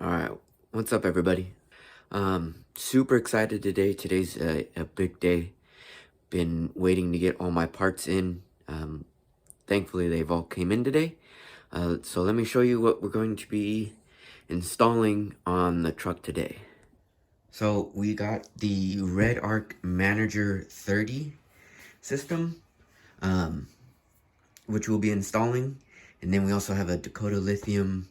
All right, what's up, everybody? Super excited today. Today's a big day. Been waiting to get all my parts in. Thankfully, they've all came in today. So let me show you what we're going to be installing on the truck today. So we got the REDARC Manager 30 system, which we'll be installing. And then we also have a Dakota Lithium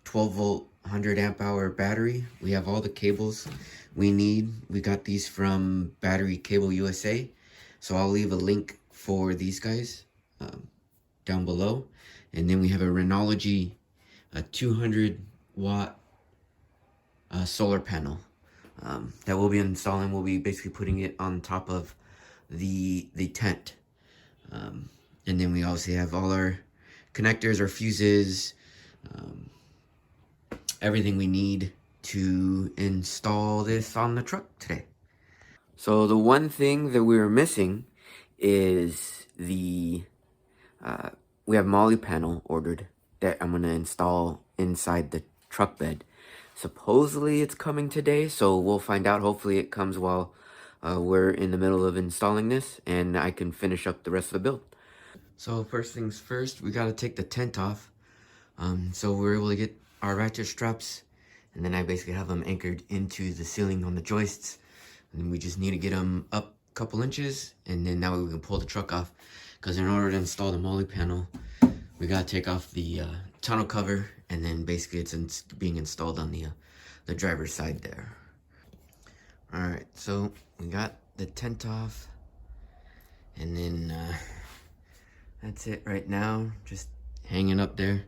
12 volt 100 amp hour battery. We have all the cables we need. We got these from Battery Cable USA, so I'll leave a link for these guys down below. And then we have a Renology 200 watt solar panel that we'll be installing. We'll be basically putting it on top of the tent, and then we obviously have all our connectors, our fuses, everything we need to install this on the truck today. So the one thing that we were missing is we have Molle panel ordered that I'm gonna install inside the truck bed. Supposedly it's coming today, so we'll find out. Hopefully it comes while we're in the middle of installing this, and I can finish up the rest of the build. So first things first, we gotta take the tent off. So we're able to get our ratchet straps, and then I basically have them anchored into the ceiling on the joists, and then we just need to get them up a couple inches, and then that way we can pull the truck off, because in order to install the Molle panel, we gotta take off the tonneau cover, and then basically it's being installed on the driver's side there. All right, so we got the tent off, and then that's it right now, just hanging up there,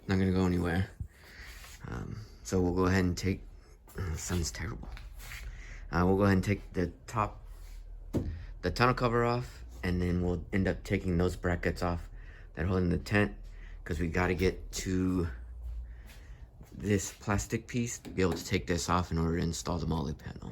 not gonna go anywhere. So we'll go ahead and take, the sun's terrible. We'll go ahead and take the tonneau cover off, and then we'll end up taking those brackets off that hold in the tent, because we got to get to this plastic piece to be able to take this off in order to install the Molle panel.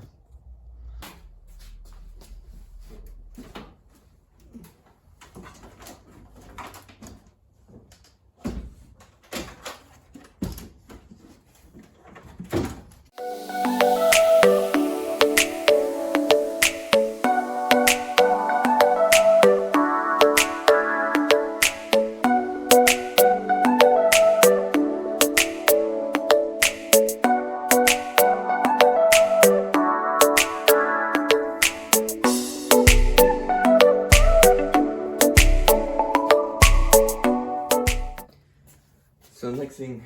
So next thing,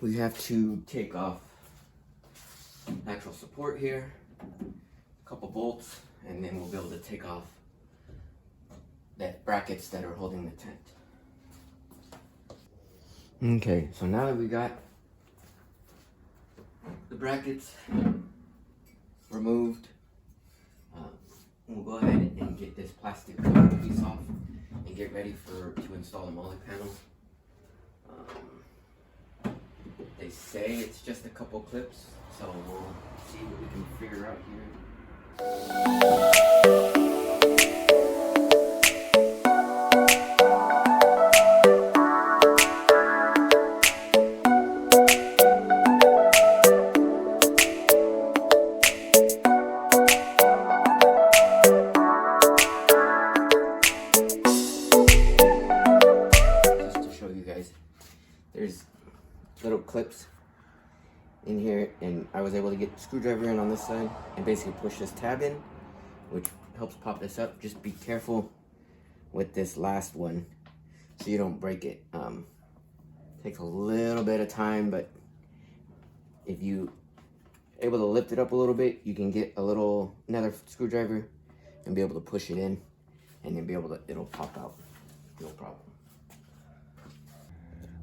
we have to take off actual support here, a couple bolts, and then we'll be able to take off that brackets that are holding the tent. Okay, so now that we got the brackets removed, we'll go ahead and get this plastic piece off and get ready to install the Molle panel. They say it's just a couple clips, so we'll see what we can figure out here. There's little clips in here, and I was able to get the screwdriver in on this side and basically push this tab in, which helps pop this up. Just be careful with this last one so you don't break it. Takes a little bit of time, but if you able to lift it up a little bit, you can get another screwdriver and be able to push it in, and then it'll pop out, no problem.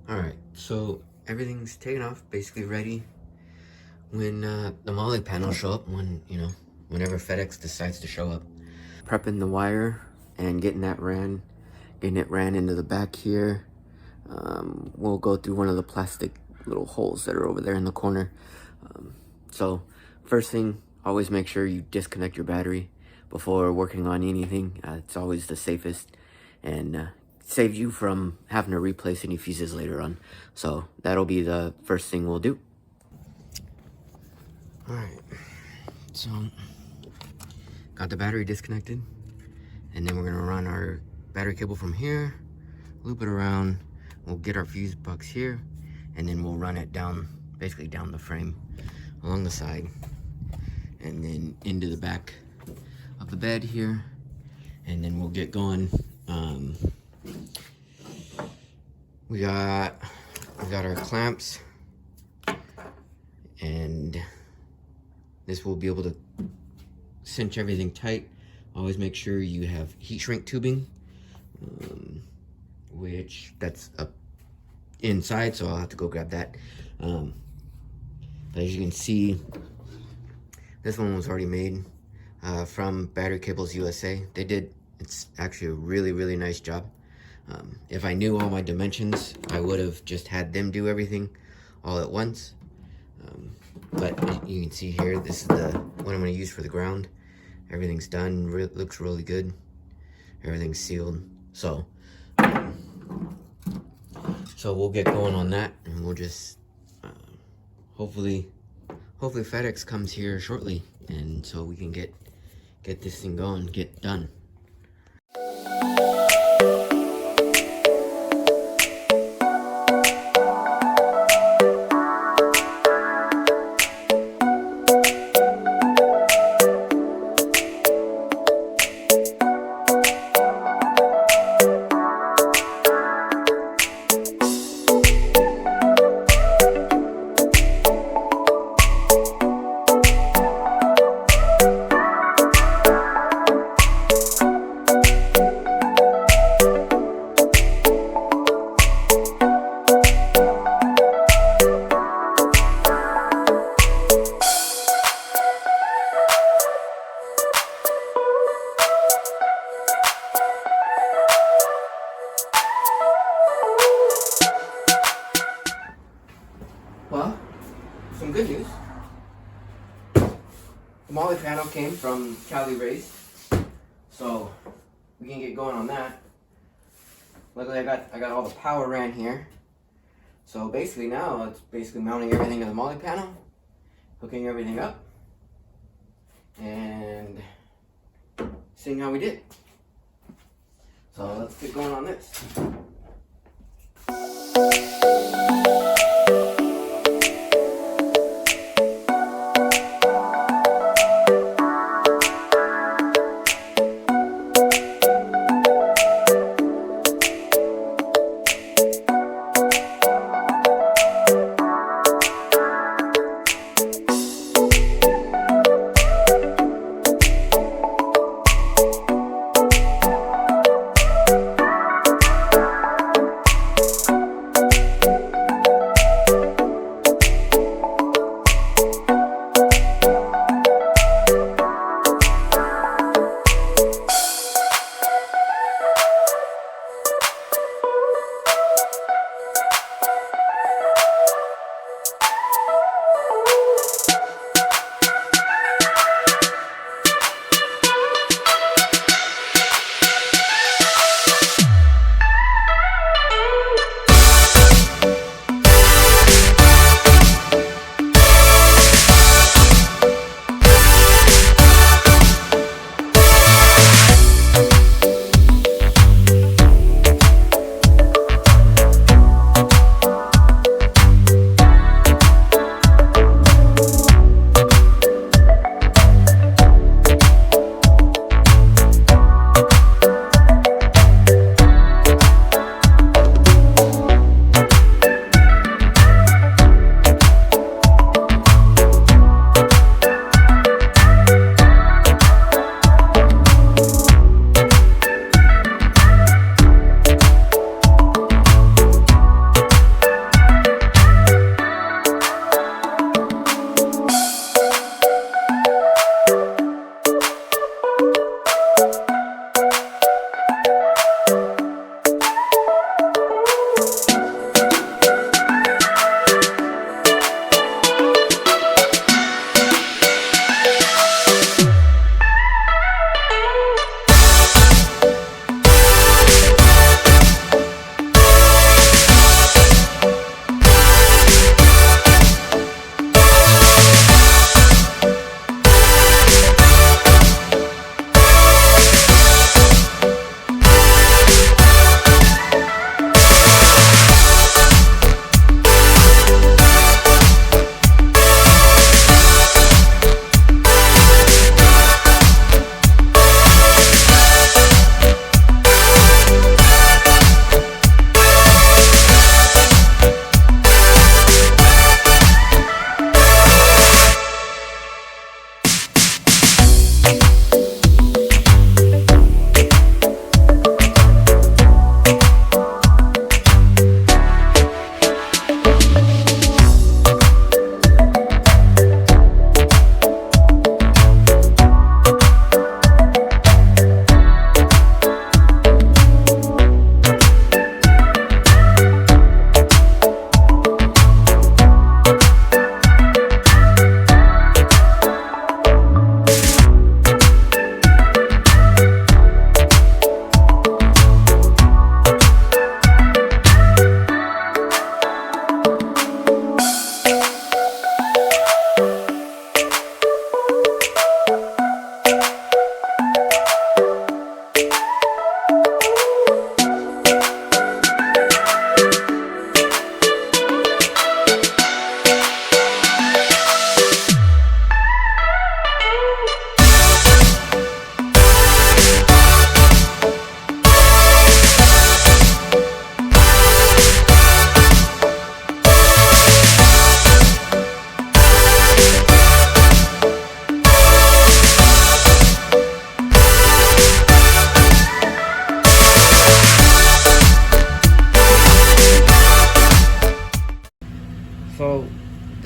All right, so everything's taken off, basically ready when the Molle panel show up, whenever FedEx decides to show up. Prepping the wire and getting it ran into the back here. We'll go through one of the plastic little holes that are over there in the corner. So first thing, always make sure you disconnect your battery before working on anything. It's always the safest, and save you from having to replace any fuses later on. So that'll be the first thing we'll do. Alright, so got the battery disconnected, and then we're gonna run our battery cable from here, loop it around, we'll get our fuse box here, and then we'll run it down, basically down the frame, along the side, and then into the back of the bed here, and then we'll get going. We got our clamps, and this will be able to cinch everything tight. Always make sure you have heat shrink tubing, which that's up inside, so I'll have to go grab that. But as you can see, this one was already made from Battery Cables USA. It's actually a really nice job. If I knew all my dimensions, I would have just had them do everything all at once. But you can see here, this is the one I'm going to use for the ground. Everything's done, looks really good. Everything's sealed. So we'll get going on that, and we'll just hopefully FedEx comes here shortly, and so we can get this thing going, get done. Well, some good news. The Molle panel came from caliraised, so we can get going on that. Luckily, I got all the power ran here. So basically now it's basically mounting everything to the Molle panel, hooking everything up, and seeing how we did. So let's get going on this.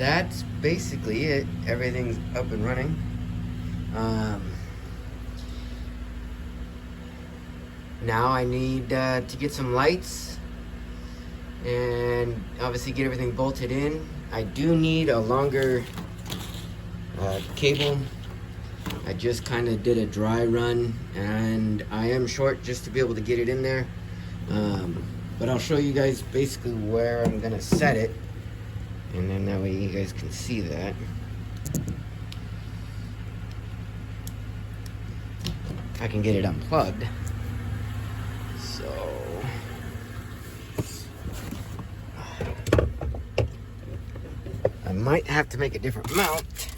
that's basically it. Everything's up and running. Now I need to get some lights and obviously get everything bolted in. I do need a longer cable. I just kind of did a dry run and I am short just to be able to get it in there. But I'll show you guys basically where I'm gonna set it, and then that way you guys can see that. I can get it unplugged. So I might have to make a different mount,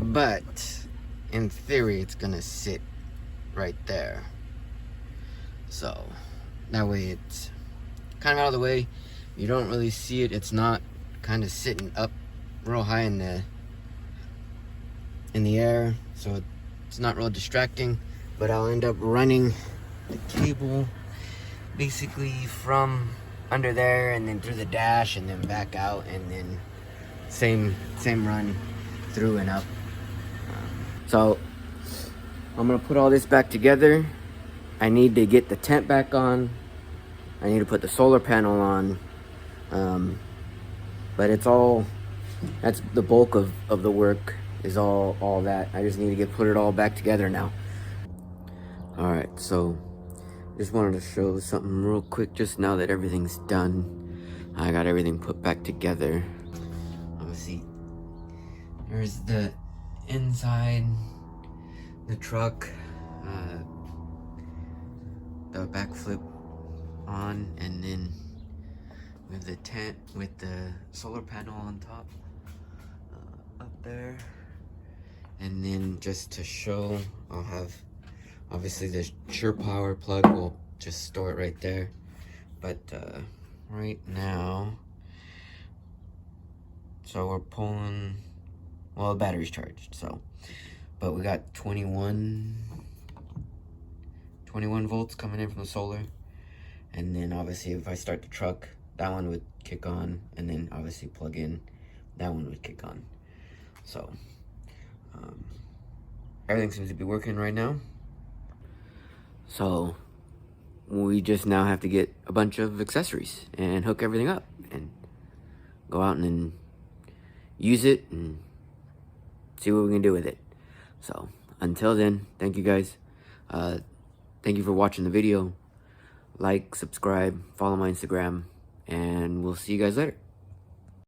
but in theory it's gonna sit right there. So that way it's kind of out of the way. You don't really see it. It's not kind of sitting up real high in the air, so it's not real distracting. But I'll end up running the cable basically from under there and then through the dash and then back out, and then same run through and up. So I'm gonna put all this back together. I need to get the tent back on. I need to put the solar panel on. But it's all, that's the bulk of the work, is all that. I just need to put it all back together now. All right, so just wanted to show something real quick just now that everything's done. I got everything put back together. Obviously, there's the inside, the truck, the back flip on, and then with the tent with the solar panel on top up there. And then just to show, I'll have obviously the Sure Power plug, will just store it right there. But right now, so we're pulling, well, the battery's charged, so, but we got 21 volts coming in from the solar. And then obviously if I start the truck, that one would kick on, and then obviously plug in, that one would kick on. So everything seems to be working right now. So we just now have to get a bunch of accessories and hook everything up and go out and then use it and see what we can do with it. So until then, thank you guys. Thank you for watching the video. Like, subscribe, follow my Instagram, and we'll see you guys later.